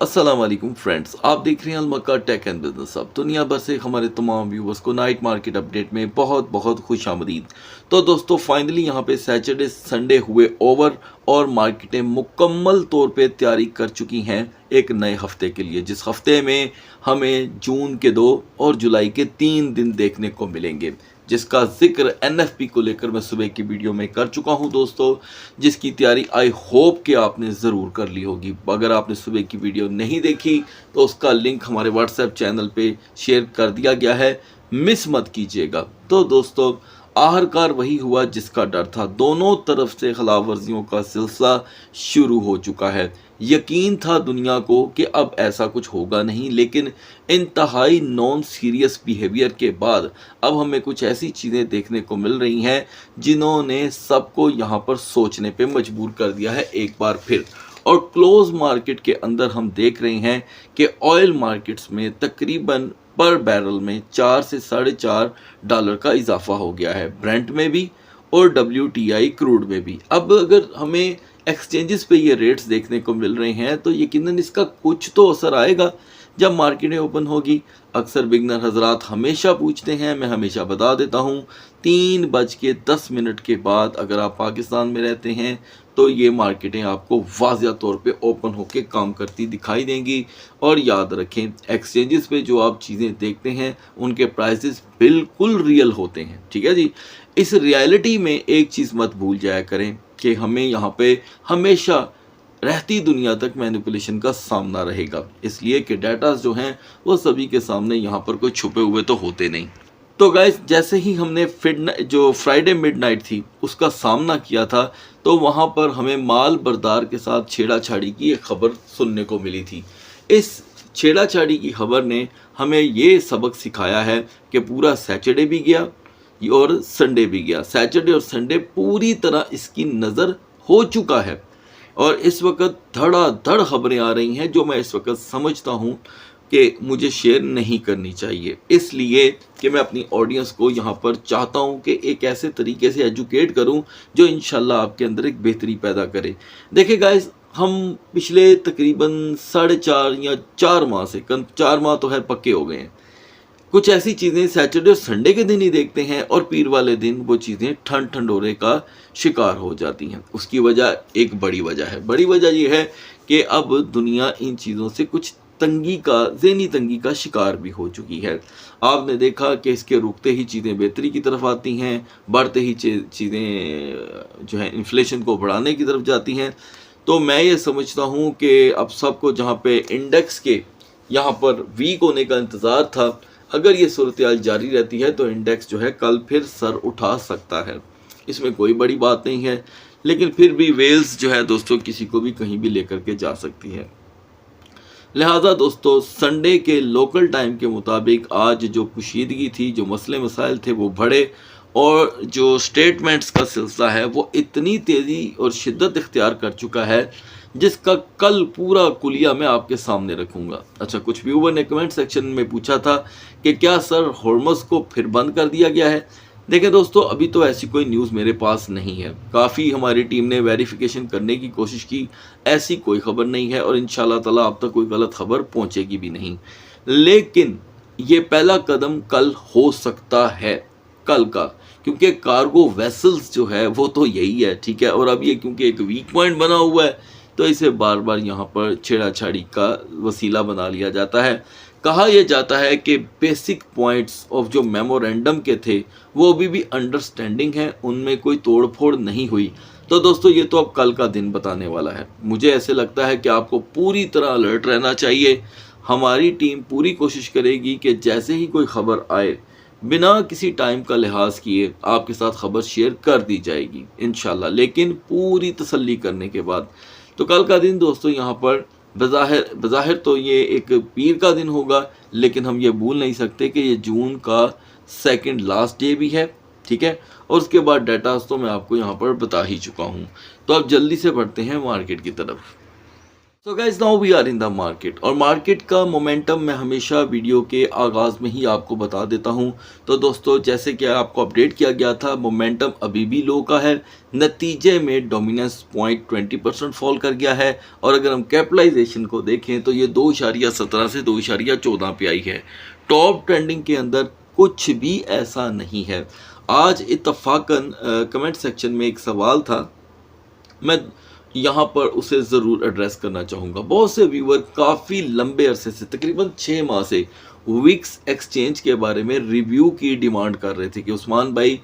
अस्सलाम वालेकुम फ्रेंड्स, आप देख रहे हैं अलमक्का टेक एंड बिजनेस। अब दुनिया भर से हमारे तमाम व्यूवर्स को नाइट मार्केट अपडेट में बहुत बहुत खुश आमदीद। तो दोस्तों फाइनली यहाँ पे सैटरडे संडे हुए ओवर और मार्केटें मुकम्मल तौर पे तैयारी कर चुकी हैं एक नए हफ्ते के लिए, जिस हफ्ते में हमें जून के 2 और जुलाई के 3 दिन देखने को मिलेंगे, जिसका जिक्र एनएफपी को लेकर मैं सुबह की वीडियो में कर चुका हूं दोस्तों, जिसकी तैयारी आई होप कि आपने ज़रूर कर ली होगी। अगर आपने सुबह की वीडियो नहीं देखी तो उसका लिंक हमारे व्हाट्सएप चैनल पे शेयर कर दिया गया है, मिस मत कीजिएगा। तो दोस्तों आखिरकार वही हुआ जिसका डर था, दोनों तरफ से खिलाफ वर्जियों का सिलसिला शुरू हो चुका है। यकीन था दुनिया को कि अब ऐसा कुछ होगा नहीं, लेकिन इंतहाई नॉन सीरियस बिहेवियर के बाद अब हमें कुछ ऐसी चीज़ें देखने को मिल रही हैं जिन्होंने सबको यहाँ पर सोचने पे मजबूर कर दिया है एक बार फिर। और क्लोज मार्केट के अंदर हम देख रहे हैं कि ऑयल मार्केट्स में तकरीबन पर बैरल में 4 से $4.5 का इजाफा हो गया है, ब्रेंट में भी और WTI क्रूड में भी। अब अगर हमें एक्सचेंजेस पे ये रेट्स देखने को मिल रहे हैं तो यकीनन इसका कुछ तो असर आएगा जब मार्केटें ओपन होगी। अक्सर बिगनर हजरात हमेशा पूछते हैं, मैं हमेशा बता देता हूँ, 3:10 के बाद अगर आप पाकिस्तान में रहते हैं तो ये मार्केटें आपको वाज़िया तौर पे ओपन होके काम करती दिखाई देंगी। और याद रखें, एक्सचेंजेस पे जो आप चीज़ें देखते हैं उनके प्राइसेस बिल्कुल रियल होते हैं, ठीक है जी। इस रियलिटी में एक चीज़ मत भूल जाया करें कि हमें यहाँ पे हमेशा रहती दुनिया तक मैनिपुलेशन का सामना रहेगा, इसलिए कि डाटास जो हैं वो सभी के सामने यहाँ पर कोई छुपे हुए तो होते नहीं। तो गाइस जैसे ही हमने जो फ्राइडे मिडनाइट थी उसका सामना किया था तो वहाँ पर हमें माल बरदार के साथ छेड़ाछाड़ी की एक खबर सुनने को मिली थी। इस छेड़ाछाड़ी की खबर ने हमें ये सबक सिखाया है कि पूरा सैटरडे भी गया और संडे भी गया। सैटरडे और संडे पूरी तरह इसकी नज़र हो चुका है और इस वक्त धड़ाधड़ खबरें आ रही हैं जो मैं इस वक्त समझता हूँ कि मुझे शेयर नहीं करनी चाहिए, इसलिए कि मैं अपनी ऑडियंस को यहाँ पर चाहता हूँ कि एक ऐसे तरीके से एजुकेट करूँ जो इंशाल्लाह आपके अंदर एक बेहतरी पैदा करे। देखिए गाइस, हम पिछले तकरीबन 4.5 या 4 माह से 4 माह तो है पक्के हो गए हैं, कुछ ऐसी चीज़ें सैटरडे और संडे के दिन ही देखते हैं और पीर वाले दिन वो चीज़ें ठंड ठंडोरे का शिकार हो जाती हैं। उसकी वजह एक बड़ी वजह है, बड़ी वजह ये है कि अब दुनिया इन चीज़ों से कुछ ज़हनी तंगी का शिकार भी हो चुकी है। आपने देखा कि इसके रुकते ही चीज़ें बेहतरी की तरफ आती हैं, बढ़ते ही चीज़ें जो है इन्फ्लेशन को बढ़ाने की तरफ जाती हैं। तो मैं ये समझता हूँ कि अब सबको जहाँ पे इंडेक्स के यहाँ पर वीक होने का इंतज़ार था, अगर ये सूरत-ए-हाल जारी रहती है तो इंडेक्स जो है कल फिर सर उठा सकता है, इसमें कोई बड़ी बात नहीं है। लेकिन फिर भी वेल्स जो है दोस्तों किसी को भी कहीं भी लेकर के जा सकती है। लिहाजा दोस्तों संडे के लोकल टाइम के मुताबिक आज जो कुशीदगी थी, जो मसले मसाइल थे वो बढ़े और जो स्टेटमेंट्स का सिलसिला है वो इतनी तेज़ी और शिद्दत इख्तियार कर चुका है जिसका कल पूरा कुलिया मैं आपके सामने रखूंगा। अच्छा, कुछ व्यूवर ने कमेंट सेक्शन में पूछा था कि क्या सर हॉर्मस को फिर बंद कर दिया गया है। देखिए दोस्तों, अभी तो ऐसी कोई न्यूज़ मेरे पास नहीं है, काफ़ी हमारी टीम ने वेरिफिकेशन करने की कोशिश की, ऐसी कोई खबर नहीं है और इंशाल्लाह ताला अब तक कोई गलत खबर पहुंचेगी भी नहीं। लेकिन ये पहला कदम कल हो सकता है, कल का, क्योंकि कार्गो वेसल्स जो है वो तो यही है, ठीक है। और अब ये क्योंकि एक वीक पॉइंट बना हुआ है तो इसे बार बार यहाँ पर छेड़ाछाड़ी का वसीला बना लिया जाता है। कहा यह जाता है कि बेसिक पॉइंट्स ऑफ जो मेमोरेंडम के थे वो अभी भी अंडरस्टैंडिंग है, उनमें कोई तोड़ फोड़ नहीं हुई। तो दोस्तों ये तो अब कल का दिन बताने वाला है। मुझे ऐसे लगता है कि आपको पूरी तरह अलर्ट रहना चाहिए। हमारी टीम पूरी कोशिश करेगी कि जैसे ही कोई खबर आए बिना किसी टाइम का लिहाज किए आपके साथ खबर शेयर कर दी जाएगी इंशाल्लाह, लेकिन पूरी तसल्ली करने के बाद। तो कल का दिन दोस्तों यहाँ पर बज़ाहिर तो ये एक पीर का दिन होगा, लेकिन हम ये भूल नहीं सकते कि ये जून का सेकंड लास्ट डे भी है, ठीक है। और उसके बाद डाटास तो मैं आपको यहाँ पर बता ही चुका हूँ। तो अब जल्दी से बढ़ते हैं मार्केट की तरफ। So guys now we are in the market, और मार्केट का मोमेंटम मैं हमेशा वीडियो के आगाज़ में ही आपको बता देता हूं। तो दोस्तों, जैसे कि आपको अपडेट किया गया था, मोमेंटम अभी भी लो का है। नतीजे में डोमिनेंस पॉइंट 20% फॉल कर गया है, और अगर हम कैपिटलाइजेशन को देखें तो ये 2.17 से 2.14 पे आई है। टॉप ट्रेंडिंग के अंदर कुछ भी ऐसा नहीं है। आज इत्तफाकन कमेंट सेक्शन में एक सवाल था, मैं यहाँ पर उसे ज़रूर एड्रेस करना चाहूँगा। बहुत से व्यूअर काफ़ी लंबे अरसे से, तकरीबन 6 माह से विक्स एक्सचेंज के बारे में रिव्यू की डिमांड कर रहे थे कि उस्मान भाई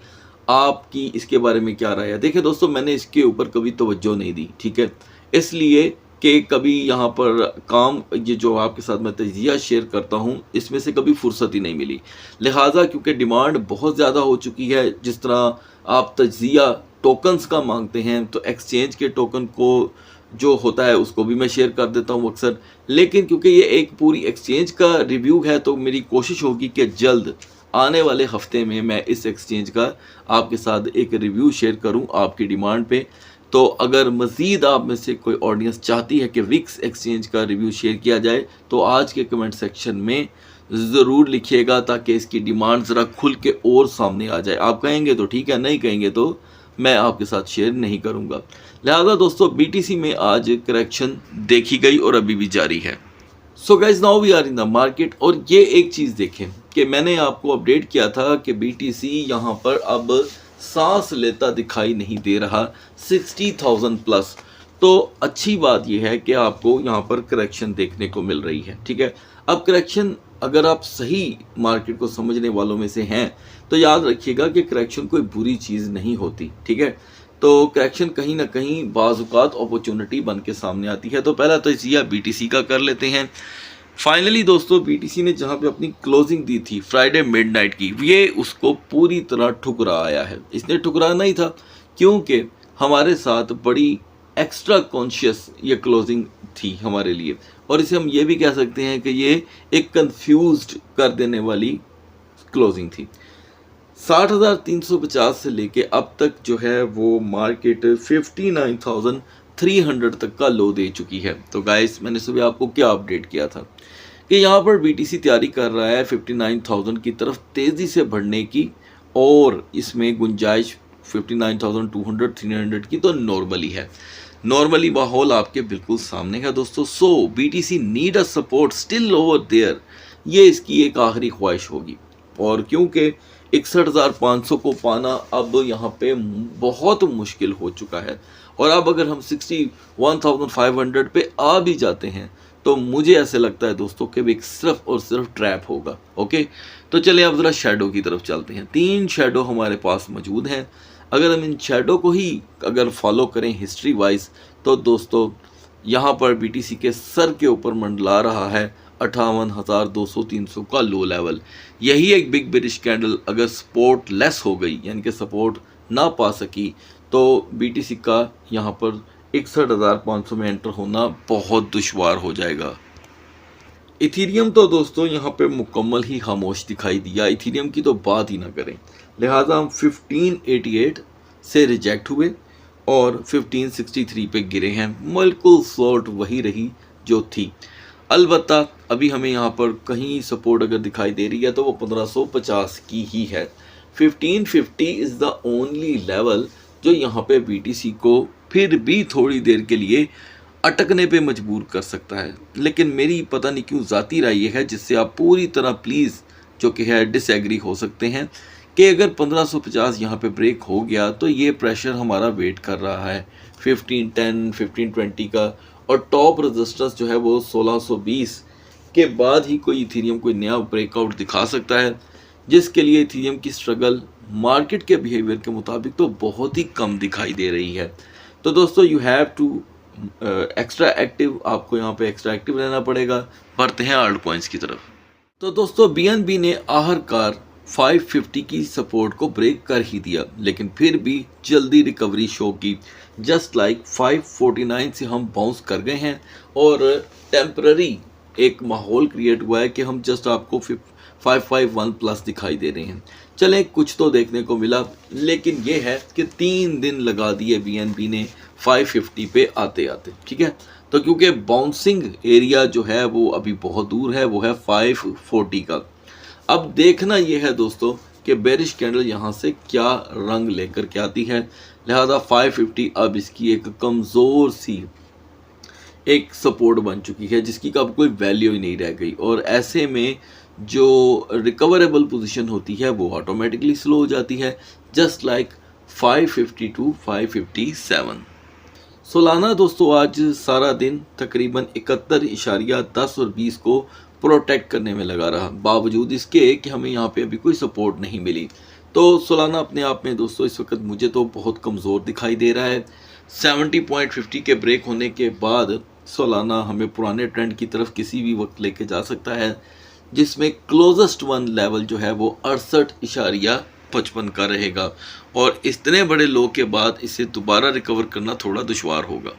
आपकी इसके बारे में क्या राय है। देखिए दोस्तों, मैंने इसके ऊपर कभी तवज्जो नहीं दी, ठीक है, इसलिए कि कभी यहाँ पर काम, ये जो आपके साथ मैं तजिया शेयर करता हूँ, इसमें से कभी फुर्सत ही नहीं मिली। लिहाजा क्योंकि डिमांड बहुत ज़्यादा हो चुकी है, जिस तरह आप तजिया टोकन्स का मांगते हैं तो एक्सचेंज के टोकन को जो होता है उसको भी मैं शेयर कर देता हूँ अक्सर। लेकिन क्योंकि ये एक पूरी एक्सचेंज का रिव्यू है, तो मेरी कोशिश होगी कि जल्द आने वाले हफ्ते में मैं इस एक्सचेंज का आपके साथ एक रिव्यू शेयर करूं आपकी डिमांड पे। तो अगर मज़ीद आप में से कोई ऑडियंस चाहती है कि विक्स एक्सचेंज का रिव्यू शेयर किया जाए, तो आज के कमेंट सेक्शन में ज़रूर लिखिएगा, ताकि इसकी डिमांड ज़रा खुल के और सामने आ जाए। आप कहेंगे तो ठीक है, नहीं कहेंगे तो मैं आपके साथ शेयर नहीं करूंगा। लिहाजा दोस्तों, बीटीसी में आज करेक्शन देखी गई और अभी भी जारी है। So guys now we are in the market, और ये एक चीज़ देखें कि मैंने आपको अपडेट किया था कि बीटीसी यहाँ पर अब सांस लेता दिखाई नहीं दे रहा 60,000 प्लस। तो अच्छी बात यह है कि आपको यहाँ पर करेक्शन देखने को मिल रही है, ठीक है। अब करेक्शन, अगर आप सही मार्केट को समझने वालों में से हैं तो याद रखिएगा कि करेक्शन कोई बुरी चीज़ नहीं होती, ठीक है। तो करेक्शन कहीं ना कहीं बाज़-औक़ात अपॉर्चुनिटी बन के सामने आती है। तो पहला तो इसी बीटीसी का कर लेते हैं। फाइनली दोस्तों, बीटीसी ने जहां पे अपनी क्लोजिंग दी थी फ्राइडे मिडनाइट की, ये उसको पूरी तरह ठुकरा आया है। इसने ठुकराना ही था, क्योंकि हमारे साथ बड़ी एक्स्ट्रा कॉन्शियस ये क्लोजिंग थी हमारे लिए, और इसे हम ये भी कह सकते हैं कि ये एक कंफ्यूज्ड कर देने वाली क्लोजिंग थी। 60,350 से लेके अब तक जो है वो मार्केट 59,300 तक का लो दे चुकी है। तो गाइस, मैंने सुबह आपको क्या अपडेट किया था कि यहाँ पर बीटीसी तैयारी कर रहा है 59,000 की तरफ तेज़ी से बढ़ने की, और इसमें गुंजाइश 59,200 300 की तो नॉर्मली है। नॉर्मली माहौल आपके बिल्कुल सामने है दोस्तों। So BTC need a support still over there, ये इसकी एक आखिरी ख्वाहिश होगी। और क्योंकि 61,500 को पाना अब यहाँ पे बहुत मुश्किल हो चुका है, और अब अगर हम 61,500 पे आ भी जाते हैं तो मुझे ऐसे लगता है दोस्तों कि एक सिर्फ और सिर्फ ट्रैप होगा। ओके, तो चलिए अब ज़रा शेडो की तरफ चलते हैं। 3 शेडो हमारे पास मौजूद हैं। अगर हम इन शेडो को ही अगर फॉलो करें हिस्ट्री वाइज, तो दोस्तों यहाँ पर बीटीसी के सर के ऊपर मंडला रहा है 58,200-300 का लो लेवल। यही एक बिग बेरिश कैंडल अगर सपोर्ट लेस हो गई, यानी कि सपोर्ट ना पा सकी, तो बीटीसी का यहाँ पर 61,500 में एंटर होना बहुत दुश्वार हो जाएगा। इथीरियम तो दोस्तों यहाँ पे मुकम्मल ही खामोश दिखाई दिया, इथीरियम की तो बात ही ना करें। लिहाजा हम 1588 से रिजेक्ट हुए और 1563 पे गिरे हैं। बिल्कुल फ्लोट वही रही जो थी। अलबत्ता अभी हमें यहाँ पर कहीं सपोर्ट अगर दिखाई दे रही है तो वो 1550 की ही है। 1550 इज़ द ओनली लेवल जो यहाँ पे बीटीसी को फिर भी थोड़ी देर के लिए अटकने पे मजबूर कर सकता है। लेकिन मेरी पता नहीं क्यों ज़ाती राय ये है, जिससे आप पूरी तरह प्लीज़ जो कि है डिसएग्री हो सकते हैं, कि अगर 1550 यहाँ पे ब्रेक हो गया तो ये प्रेशर हमारा वेट कर रहा है 1510 1520 का, और टॉप रेजिस्टेंस जो है वो 1620 के बाद ही कोई इथीरियम कोई नया ब्रेकआउट दिखा सकता है, जिसके लिए इथीरियम की स्ट्रगल मार्केट के बिहेवियर के मुताबिक तो बहुत ही कम दिखाई दे रही है। तो दोस्तों you have to extra active, आपको यहाँ पे एक्स्ट्रा एक्टिव रहना पड़ेगा। बढ़ते हैं आल्ट कॉइन्स की तरफ। तो दोस्तों बीएनबी ने आखिरकार 550 की सपोर्ट को ब्रेक कर ही दिया, लेकिन फिर भी जल्दी रिकवरी शो की। जस्ट लाइक 549 से हम बाउंस कर गए हैं, और टेम्पररी एक माहौल क्रिएट हुआ है कि हम जस्ट आपको 551 प्लस दिखाई दे रहे हैं। चलें, कुछ तो देखने को मिला, लेकिन ये है कि 3 दिन लगा दिए बीएनबी ने 550 पे आते आते, ठीक है। तो क्योंकि बाउंसिंग एरिया जो है वो अभी बहुत दूर है, वो है 540 का। अब देखना ये है दोस्तों कि बेरिश कैंडल यहाँ से क्या रंग लेकर के आती है। लिहाजा 550 अब इसकी एक कमज़ोर सी एक सपोर्ट बन चुकी है, जिसकी अब कोई वैल्यू ही नहीं रह गई, और ऐसे में जो रिकवरेबल पोजीशन होती है वो ऑटोमेटिकली स्लो हो जाती है, जस्ट लाइक 550 टू 557। सोलाना दोस्तों आज सारा दिन तकरीबन 71.10 और 20 को प्रोटेक्ट करने में लगा रहा, बावजूद इसके कि हमें यहाँ पे अभी कोई सपोर्ट नहीं मिली। तो सोलाना अपने आप में दोस्तों इस वक्त मुझे तो बहुत कमज़ोर दिखाई दे रहा है। 70.50 के ब्रेक होने के बाद सोलाना हमें पुराने ट्रेंड की तरफ किसी भी वक्त लेके जा सकता है, जिसमें क्लोजेस्ट वन लेवल जो है वो 68.55 का रहेगा, और इतने बड़े लो के बाद इसे दोबारा रिकवर करना थोड़ा दुश्वार होगा।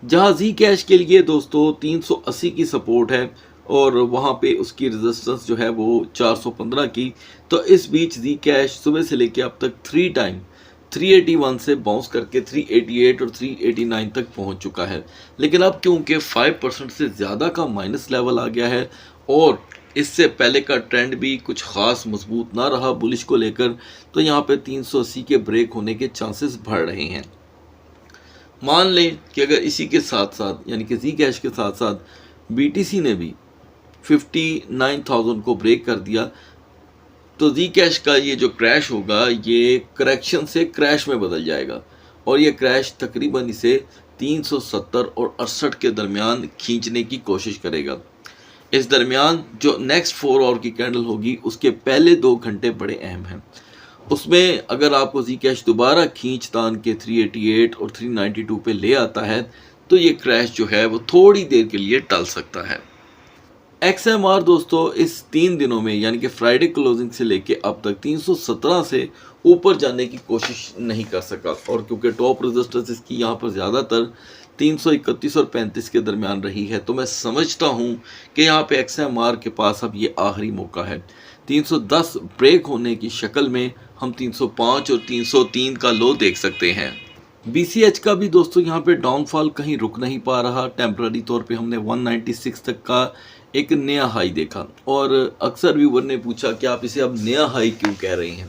जहाँ जी कैश के लिए दोस्तों 380 की सपोर्ट है और वहाँ पे उसकी रेजिस्टेंस जो है वो 415 की। तो इस बीच जी कैश सुबह से लेके अब तक 3 टाइम 381 से बाउंस करके 388 और 389 तक पहुंच चुका है, लेकिन अब क्योंकि 5% से ज़्यादा का माइनस लेवल आ गया है और इससे पहले का ट्रेंड भी कुछ ख़ास मजबूत ना रहा बुलिश को लेकर, तो यहाँ पे 380 के ब्रेक होने के चांसेस बढ़ रहे हैं। मान लें कि अगर इसी के साथ साथ यानी कि जी कैश के साथ साथ बीटीसी ने भी 59,000 को ब्रेक कर दिया, तो जी कैश का ये जो क्रैश होगा ये करेक्शन से क्रैश में बदल जाएगा, और ये क्रैश तकरीबन इसे 370 और 68 के दरमियान खींचने की कोशिश करेगा। इस दरमियान जो नेक्स्ट 4 आवर की कैंडल होगी उसके पहले 2 घंटे बड़े अहम हैं। उसमें अगर आपको जी कैश दोबारा खींच तान के 388 और 392 पे ले आता है तो ये क्रैश जो है वो थोड़ी देर के लिए टल सकता है। XMR दोस्तों इस 3 दिनों में यानी कि फ्राइडे क्लोजिंग से लेके अब तक 317 से ऊपर जाने की कोशिश नहीं कर सका, और क्योंकि टॉप रेजिस्टेंस इसकी यहाँ पर ज़्यादातर 331 और 35 के दरमियान रही है, तो मैं समझता हूँ कि यहाँ पे XMR के पास अब ये आखिरी मौका है। 310 ब्रेक होने की शक्ल में हम 305 और 303 का लो देख सकते हैं। BCH का भी दोस्तों यहाँ पे डाउनफॉल कहीं रुक नहीं पा रहा। टेम्पररी तौर पे हमने 196 तक का एक नया हाई देखा, और अक्सर व्यूवर ने पूछा कि आप इसे अब नया हाई क्यों कह रहे हैं।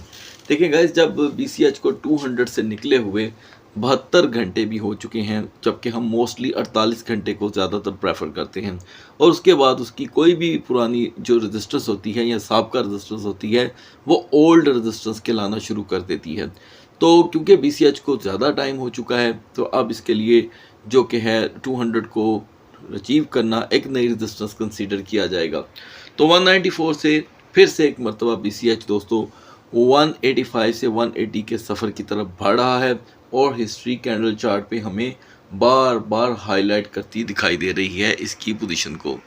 देखिए गाइस, जब BCH को 200 से निकले हुए 72 घंटे भी हो चुके हैं, जबकि हम मोस्टली 48 घंटे को ज़्यादातर प्रेफर करते हैं, और उसके बाद उसकी कोई भी पुरानी जो रेजिस्टेंस होती है या साबका रेजिस्टेंस होती है वो ओल्ड रेजिस्टेंस के लाना शुरू कर देती है। तो क्योंकि BCH को ज़्यादा टाइम हो चुका है, तो अब इसके लिए जो कि है 200 को अचीव करना एक नई रेजिस्टेंस कंसीडर किया जाएगा। तो 194 से फिर से एक मरतबा BCH दोस्तों 185 से 180 के सफ़र की तरफ बढ़ रहा है, और हिस्ट्री कैंडल चार्ट पे हमें बार बार हाईलाइट करती दिखाई दे रही है इसकी पोजीशन को।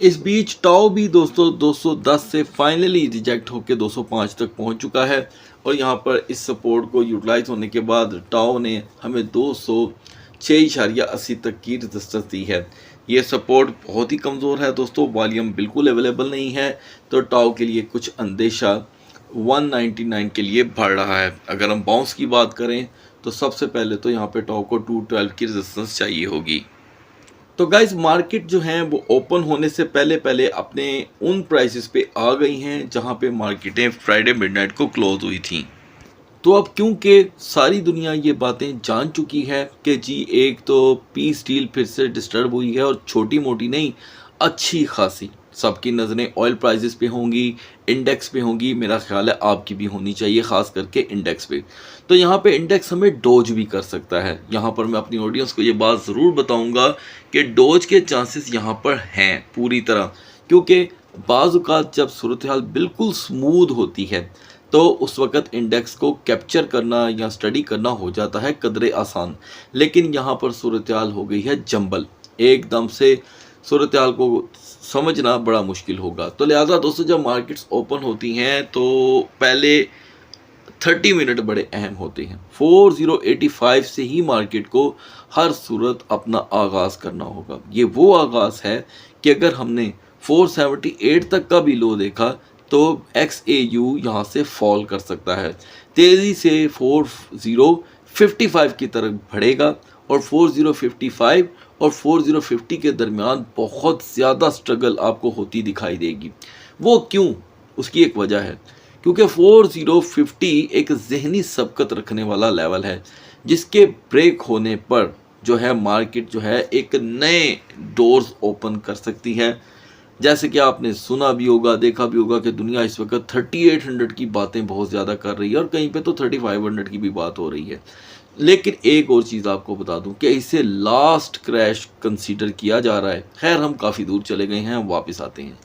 इस बीच टाओ भी दोस्तों 210 से फाइनली रिजेक्ट होकर 205 तक पहुंच चुका है, और यहां पर इस सपोर्ट को यूटिलाइज होने के बाद टाओ ने हमें 206.80 तक की रेजिस्टेंस दी है। ये सपोर्ट बहुत ही कमज़ोर है दोस्तों, वॉल्यूम बिल्कुल अवेलेबल नहीं है, तो टाओ के लिए कुछ अंदेशा 199 के लिए बढ़ रहा है। अगर हम बाउंस की बात करें तो सबसे पहले तो यहाँ पे टाओ को 212 की रेजिस्टेंस चाहिए होगी। तो गाइस, मार्केट जो है वो ओपन होने से पहले पहले अपने उन प्राइसेस पे आ गई हैं जहाँ पे मार्केटें फ्राइडे मिडनाइट को क्लोज हुई थी। तो अब क्योंकि सारी दुनिया ये बातें जान चुकी है कि जी एक तो पी स्टील फिर से डिस्टर्ब हुई है, और छोटी मोटी नहीं अच्छी खासी सबकी नज़रें ऑयल प्राइसेस पे होंगी, इंडेक्स पे होंगी। मेरा ख्याल है आपकी भी होनी चाहिए, ख़ास करके इंडेक्स पे। तो यहाँ पे इंडेक्स हमें डोज भी कर सकता है। यहाँ पर मैं अपनी ऑडियंस को ये बात ज़रूर बताऊँगा कि डोज के चांसेस यहाँ पर हैं पूरी तरह, क्योंकि बाज़ औक़ात जब सूरत हाल बिल्कुल स्मूथ होती है तो उस वक़्त इंडेक्स को कैप्चर करना या स्टडी करना हो जाता है कदरे आसान। लेकिन यहाँ पर सूरत हाल हो गई है जंबल, एकदम से सूरत हाल को समझना बड़ा मुश्किल होगा। तो लिहाजा दोस्तों, जब मार्केट्स ओपन होती हैं तो पहले 30 मिनट बड़े अहम होते हैं। 4085 से ही मार्केट को हर सूरत अपना आगाज़ करना होगा। ये वो आगाज़ है कि अगर हमने 478 तक का भी लो देखा तो XAU यहाँ से फॉल कर सकता है, तेज़ी से 4055 की तरफ बढ़ेगा, और 4055 और 4050 के दरमियान बहुत ज़्यादा स्ट्रगल आपको होती दिखाई देगी। वो क्यों? उसकी एक वजह है, क्योंकि 4050 एक ज़हनी सबकत रखने वाला लेवल है, जिसके ब्रेक होने पर जो है मार्केट जो है एक नए डोर्स ओपन कर सकती है। जैसे कि आपने सुना भी होगा, देखा भी होगा कि दुनिया इस वक्त 3800 की बातें बहुत ज़्यादा कर रही है और कहीं पे तो 3500 की भी बात हो रही है। लेकिन एक और चीज़ आपको बता दूं कि इसे लास्ट क्रैश कंसीडर किया जा रहा है। खैर हम काफ़ी दूर चले गए हैं, हम वापस आते हैं।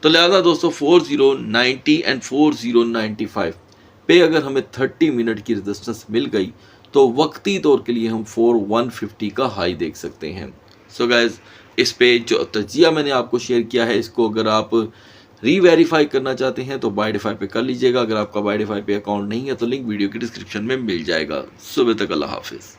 तो लिहाजा दोस्तों 4090 एंड 4095 पे अगर हमें 30 मिनट की रेजिस्टेंस मिल गई तो वक्ती तौर के लिए हम 4150 का हाई देख सकते हैं। सो गाइज, इस पे जो तजिया मैंने आपको शेयर किया है, इसको अगर आप रीवेरीफाई करना चाहते हैं तो बायडिफाई पे कर लीजिएगा। अगर आपका बायडिफाई पे अकाउंट नहीं है तो लिंक वीडियो की डिस्क्रिप्शन में मिल जाएगा। सुबह तक अल्लाह हाफिज़।